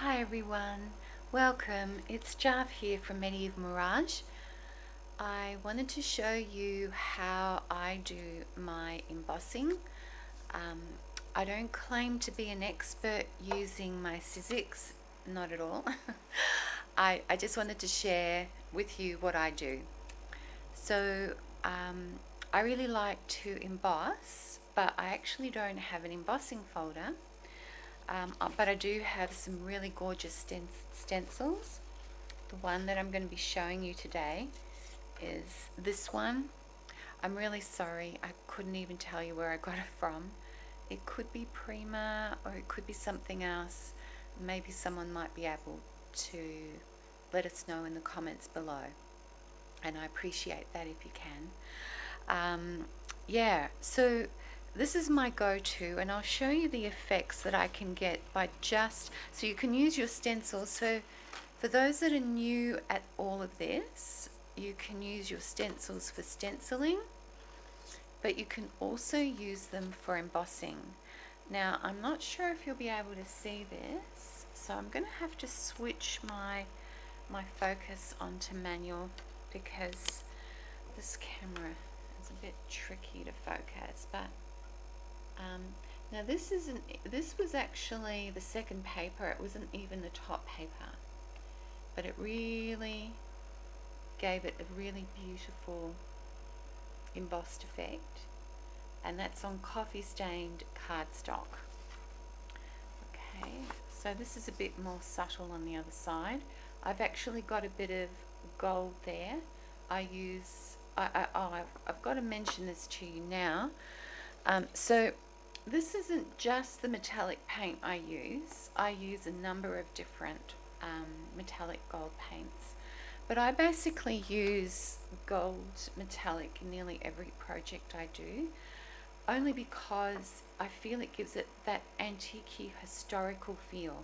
Hi everyone, welcome. It's Jav here from Medieval Mirage. I wanted to show you how I do my embossing. Um, I don't claim to be an expert using my scissors, not at all. I just wanted to share with you what I do. So I really like to emboss, but I actually don't have an embossing folder. But I do have some really gorgeous stencils. The one that I'm going to be showing you today is this one. I'm really sorry, I couldn't even tell you where I got it from. It could be Prima or it could be something else. Maybe someone might be able to let us know in the comments below, and I appreciate that if you can. Yeah, so this is my go-to, and I'll show you the effects that I can get by so you can use your stencils. So for those that are new at all of this, you can use your stencils for stenciling, but you can also use them for embossing. Now, I'm not sure if you'll be able to see this, so I'm going to have to switch my focus onto manual because this camera is a bit tricky to focus. But now this was actually the second paper. It wasn't even the top paper, but it really gave it a really beautiful embossed effect, and that's on coffee stained cardstock. Okay, so this is a bit more subtle on the other side. I've actually got a bit of gold there. I've got to mention this to you now. So this isn't just the metallic paint I use. I use a number of different metallic gold paints, but I basically use gold metallic in nearly every project I do, only because I feel it gives it that antique historical feel.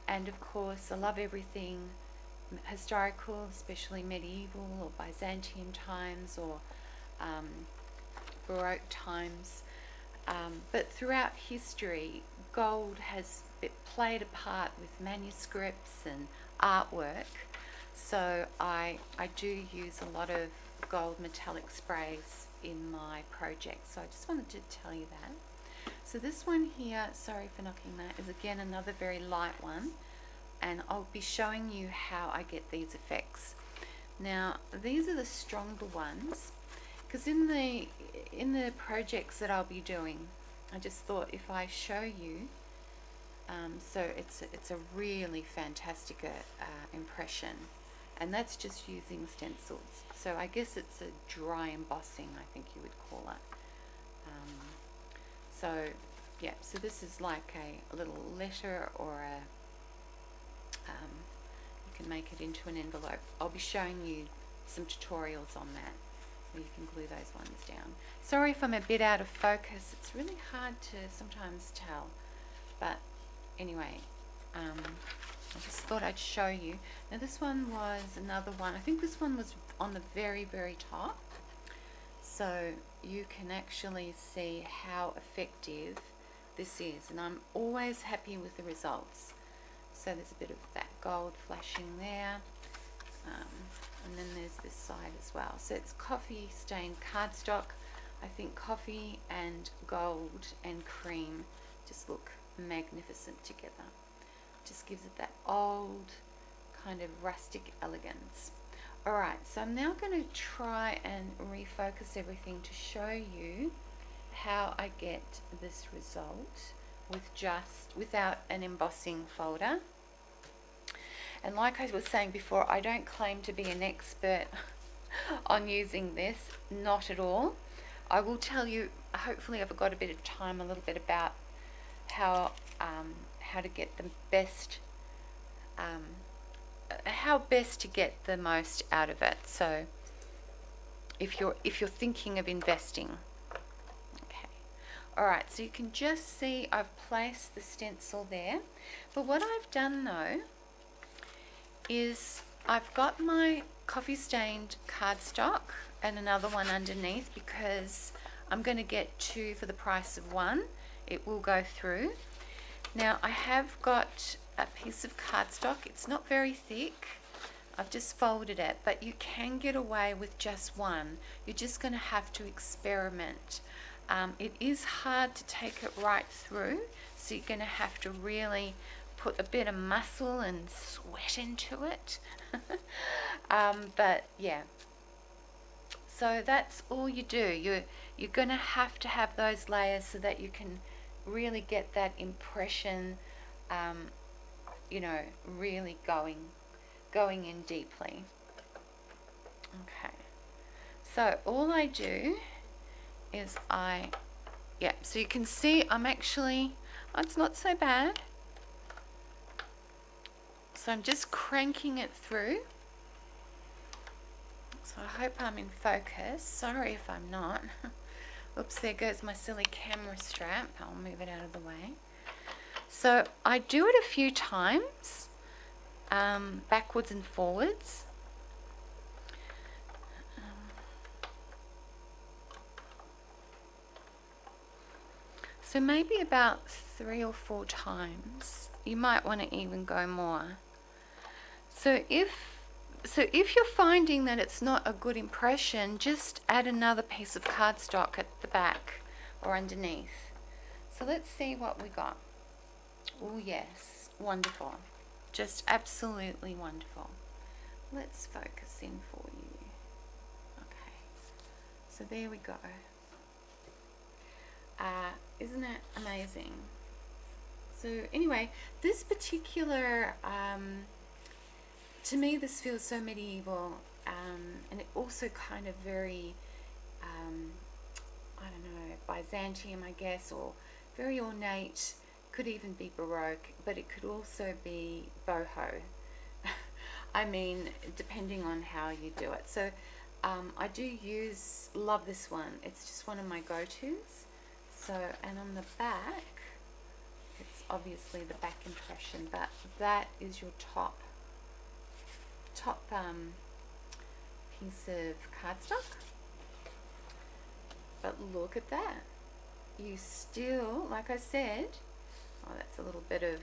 And of course I love everything historical, especially medieval or Byzantine times or Baroque times. But throughout history, gold has played a part with manuscripts and artwork. So I do use a lot of gold metallic sprays in my project. So I just wanted to tell you that. So this one here, sorry for knocking that, is again another very light one. And I'll be showing you how I get these effects. Now, these are the stronger ones, because in the projects that I'll be doing, I just thought if I show you, so it's a really fantastic impression, and that's just using stencils. So I guess it's a dry embossing, I think you would call it. So yeah, so this is like a little letter or a you can make it into an envelope. I'll be showing you some tutorials on that, where you can glue those ones down. Sorry if I'm a bit out of focus. It's really hard to sometimes tell. But anyway, I just thought I'd show you. Now this one was another one. I think this one was on the very, very top. So you can actually see how effective this is. And I'm always happy with the results. So there's a bit of that gold flashing there, and then there's this side as well. So it's coffee stained cardstock. I think coffee and gold and cream just look magnificent together. Just gives it that old kind of rustic elegance. Alright, so I'm now going to try and refocus everything to show you how I get this result without an embossing folder. And like I was saying before, I don't claim to be an expert on using this, not at all. I will tell you, hopefully I've got a bit of time, a little bit about how to get the best, how best to get the most out of it. So if you're thinking of investing. Alright, so you can just see I've placed the stencil there. But what I've done though is I've got my coffee stained cardstock and another one underneath, because I'm going to get two for the price of one. It will go through. Now I have got a piece of cardstock. It's not very thick. I've just folded it, but you can get away with just one. You're just going to have to experiment. It is hard to take it right through, so you're going to have to really put a bit of muscle and sweat into it. But yeah, so that's all you do. You're going to have those layers so that you can really get that impression, you know, really going in deeply. Okay, so all I do is yeah, so you can see I'm actually, oh, it's not so bad. So I'm just cranking it through. So I hope I'm in focus. Sorry if I'm not. Oops, there goes my silly camera strap. I'll move it out of the way. So I do it a few times, backwards and forwards. So maybe about 3 or 4 times. You might want to even go more. So if you're finding that it's not a good impression, just add another piece of cardstock at the back or underneath. So let's see what we got. Oh yes, wonderful. Just absolutely wonderful. Let's focus in for you. Okay, so there we go. Isn't it amazing? So anyway, this particular, to me this feels so medieval, and it also kind of very, I don't know, Byzantium I guess, or very ornate. Could even be Baroque, but it could also be boho. I mean, depending on how you do it. So I do love this one. It's just one of my go-tos. So, and on the back, it's obviously the back impression, but that is your top piece of cardstock. But look at that. You still, like I said, oh, that's a little bit of,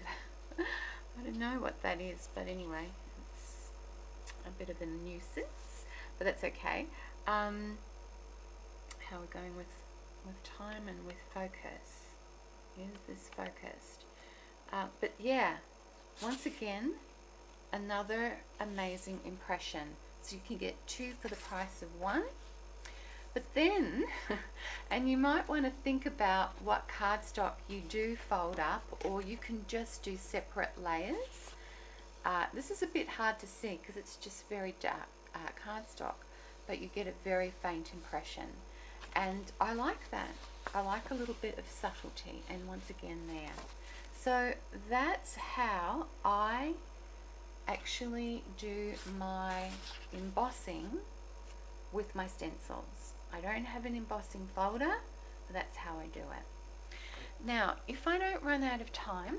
I don't know what that is, but anyway, it's a bit of a nuisance, but that's okay. How we're going with time and with focus. Is this focused? But yeah, once again, another amazing impression. So you can get 2 for the price of 1. But then, and you might want to think about what cardstock you do fold up, or you can just do separate layers. This is a bit hard to see because it's just very dark cardstock, but you get a very faint impression. And I like that. I like a little bit of subtlety, and once again there. So that's how I actually do my embossing with my stencils. I don't have an embossing folder, but that's how I do it. Now, if I don't run out of time,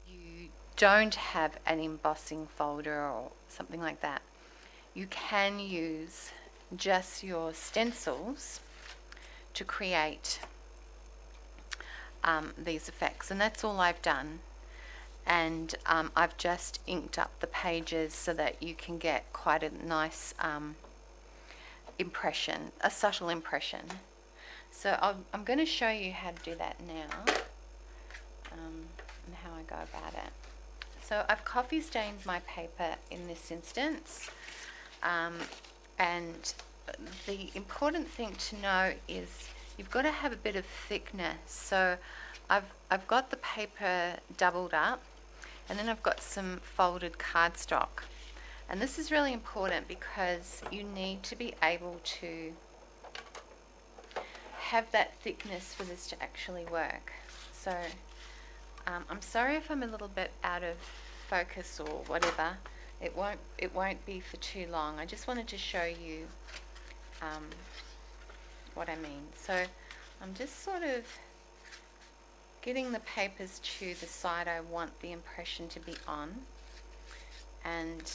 you don't have an embossing folder or something like that, you can use just your stencils to create these effects, and that's all I've done. And I've just inked up the pages so that you can get quite a nice impression, a subtle impression. So I'm going to show you how to do that now, and how I go about it. So I've coffee stained my paper in this instance, and the important thing to know is you've got to have a bit of thickness. So I've got the paper doubled up, and then I've got some folded cardstock. And this is really important because you need to be able to have that thickness for this to actually work. So I'm sorry if I'm a little bit out of focus or whatever. It won't be for too long. I just wanted to show you what I mean. So I'm just sort of getting the papers to the side I want the impression to be on, and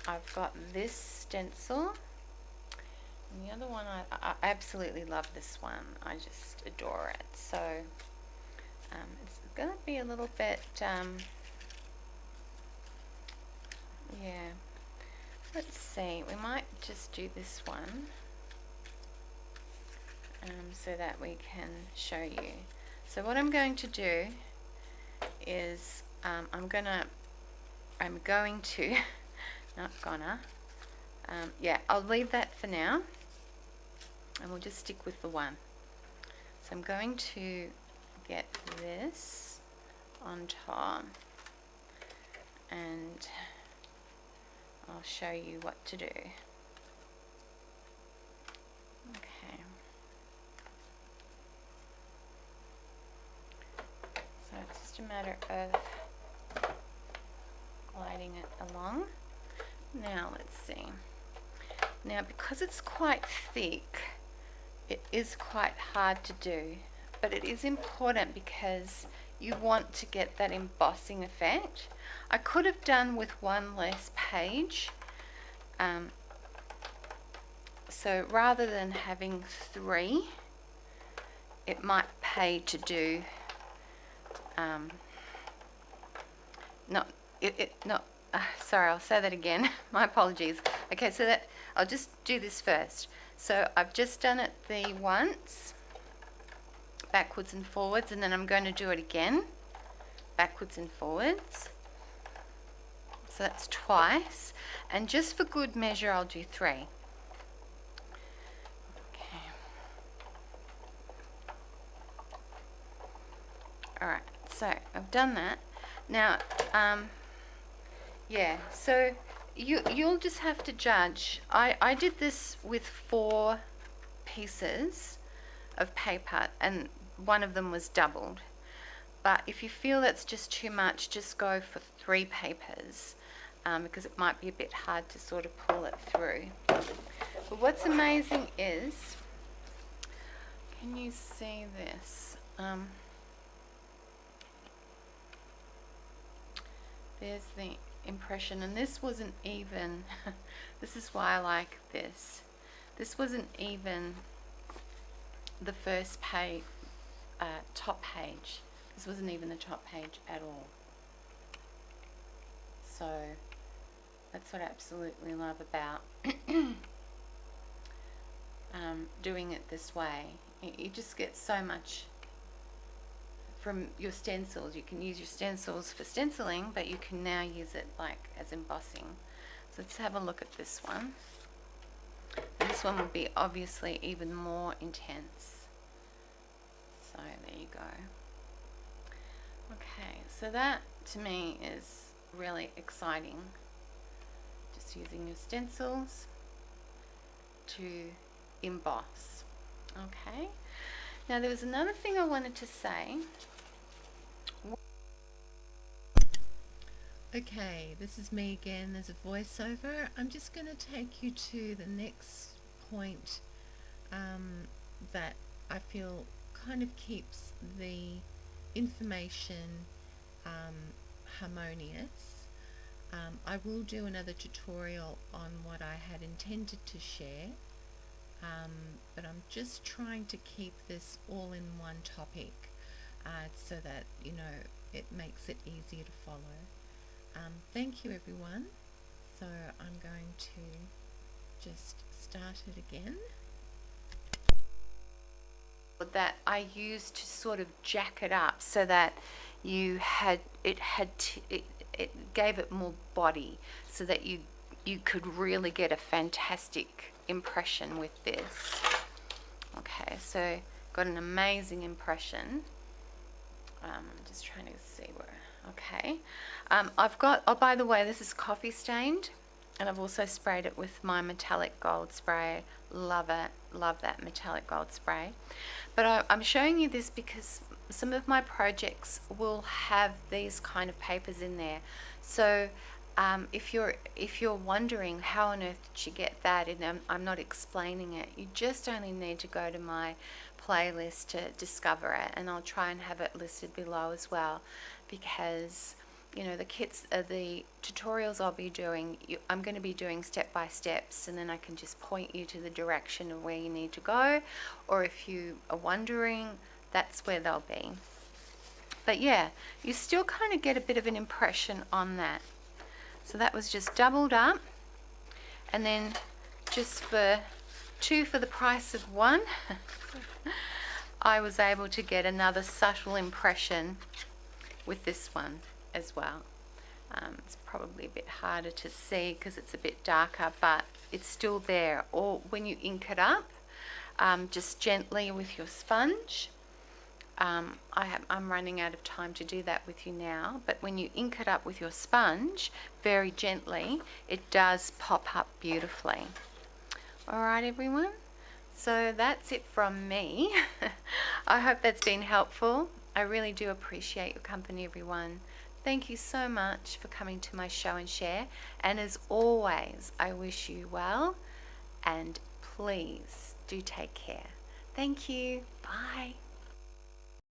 I've got this stencil, and the other one, I absolutely love this one. I just adore it. So it's going to be a little bit yeah, let's see, we might just do this one so that we can show you. So what I'm going to do is I'm going to not gonna yeah, I'll leave that for now and we'll just stick with the one. So I'm going to get this on top and I'll show you what to do. Okay. So it's just a matter of gliding it along. Now let's see. Now because it's quite thick, it is quite hard to do, but it is important because you want to get that embossing effect. I could have done with one less page, so rather than having 3, it might pay to do sorry, I'll say that again. My apologies. Okay, so that I'll just do this first. So I've just done it the once, backwards and forwards, and then I'm going to do it again, backwards and forwards. So that's twice, and just for good measure I'll do 3. Okay. Alright, so I've done that. Now yeah, so you'll just have to judge. I did this with 4 pieces of paper and one of them was doubled, but if you feel that's just too much, just go for 3 papers because it might be a bit hard to sort of pull it through. But what's amazing is, can you see this? There's the impression, and this wasn't even this is why I like this. This wasn't even the first page, top page. This wasn't even the top page at all. So that's what I absolutely love about doing it this way. You just get so much from your stencils. You can use your stencils for stenciling, but you can now use it like as embossing. So let's have a look at this one. And this one will be obviously even more intense. So there you go. Okay, so that to me is really exciting. Just using your stencils to emboss. Okay. Now there was another thing I wanted to say. Okay, this is me again as a voiceover. I'm just going to take you to the next point that I feel kind of keeps the information harmonious. I will do another tutorial on what I had intended to share, but I'm just trying to keep this all in one topic so that, you know, it makes it easier to follow. Thank you everyone. So I'm going to just start it again. That I used to sort of jack it up so that it gave it more body, so that you could really get a fantastic impression with this. Okay, so got an amazing impression. I'm just trying to see where. Okay, I've got, oh by the way, this is coffee stained, And I've also sprayed it with my metallic gold spray. Love it. Love that metallic gold spray. But I'm showing you this because some of my projects will have these kind of papers in there. So if you're wondering how on earth did you get that, and I'm not explaining it, you just only need to go to my playlist to discover it, and I'll try and have it listed below as well, because you know the tutorials I'll be doing, I'm going to be doing step by steps, and then I can just point you to the direction of where you need to go, or if you are wondering, that's where they'll be. But yeah, you still kind of get a bit of an impression on that. So that was just doubled up, and then just for two for the price of one, I was able to get another subtle impression with this one as well. It's probably a bit harder to see because it's a bit darker, but it's still there. Or when you ink it up, just gently with your sponge. I'm running out of time to do that with you now, but when you ink it up with your sponge very gently, it does pop up beautifully. Alright everyone, so that's it from me. I hope that's been helpful. I really do appreciate your company, everyone. Thank you so much for coming to my show and share, and as always, I wish you well, and please do take care. Thank you. Bye.